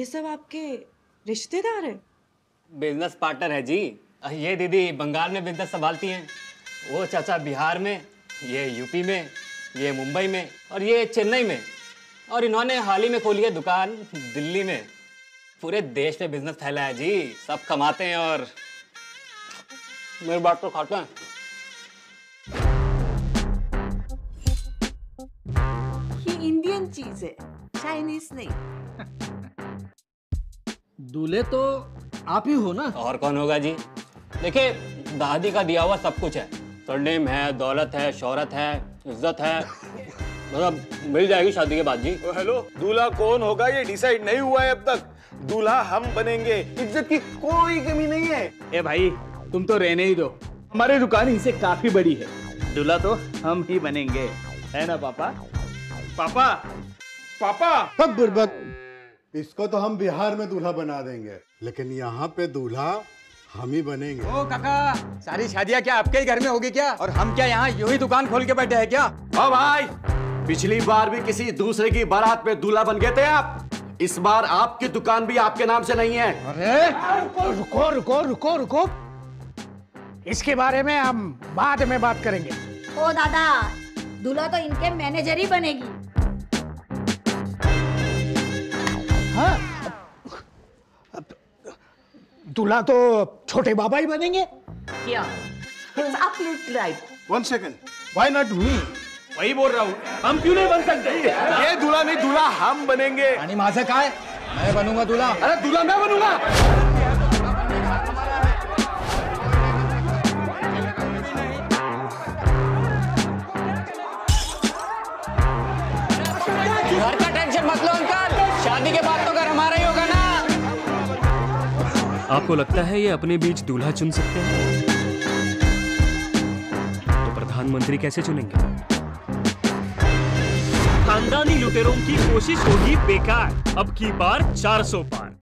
ये सब आपके रिश्तेदार हैं? बिजनेस पार्टनर है जी। ये दीदी बंगाल में बिजनेस संभालती हैं, वो चाचा बिहार में, ये यूपी में, ये मुंबई में और ये चेन्नई में, और इन्होंने हाल ही में खोली है दुकान दिल्ली में। पूरे देश में बिजनेस फैला है जी, सब कमाते हैं और मेरी बात तो खाते हैं। ये इंडियन चीज है, चाइनीज नहीं। दूल्हे तो आप ही हो ना? और कौन होगा जी? देखिए, दादी का दिया हुआ सब कुछ है, सरनेम है, दौलत है, शोहरत है, इज्जत है, मतलब मिल जाएगी शादी के बाद जी। हेलो, दूल्हा कौन होगा ये डिसाइड नहीं हुआ है अब तक। दूल्हा हम बनेंगे, इज्जत की कोई कमी नहीं है। ए भाई, तुम तो रहने ही दो, हमारी दुकान इनसे काफी बड़ी है। दूल्हा तो हम ही बनेंगे, है ना पापा? पापा, पापा। सब बुर्बक, इसको तो हम बिहार में दूल्हा बना देंगे, लेकिन यहाँ पे दूल्हा हम ही बनेंगे। ओ काका, सारी शादियाँ क्या आपके ही घर में होगी क्या? और हम क्या यहाँ यूं ही दुकान खोल के बैठे हैं क्या? ओ भाई, पिछली बार भी किसी दूसरे की बारात पे दूल्हा बन गए थे आप। इस बार आपकी दुकान भी आपके नाम से नहीं है। अरे रुको रुको रुको रुको, इसके बारे में हम बाद में बात करेंगे। ओ दादा, दूल्हा तो इनके मैनेजर ही बनेगी। हाँ, दूल्हा तो छोटे बाबा ही बनेंगे। क्या? It's absolutely right. 1 second, why not me? वही बोल रहा हूँ, हम क्यों नहीं बन सकते? ये दूल्हा नहीं, दूल्हा हम बनेंगे। आणि माझं काय? मैं बनूंगा दूल्हा। अरे दूल्हा मैं बनूंगा। घर का टेंशन मत लो अंकल, शादी के बाद तो घर हमारा ही होगा ना। आपको लगता है ये अपने बीच दूल्हा चुन सकते हैं? तो प्रधानमंत्री कैसे चुनेंगे? खानदानी लुटेरों की कोशिश होगी बेकार। अब की बार 400 पार।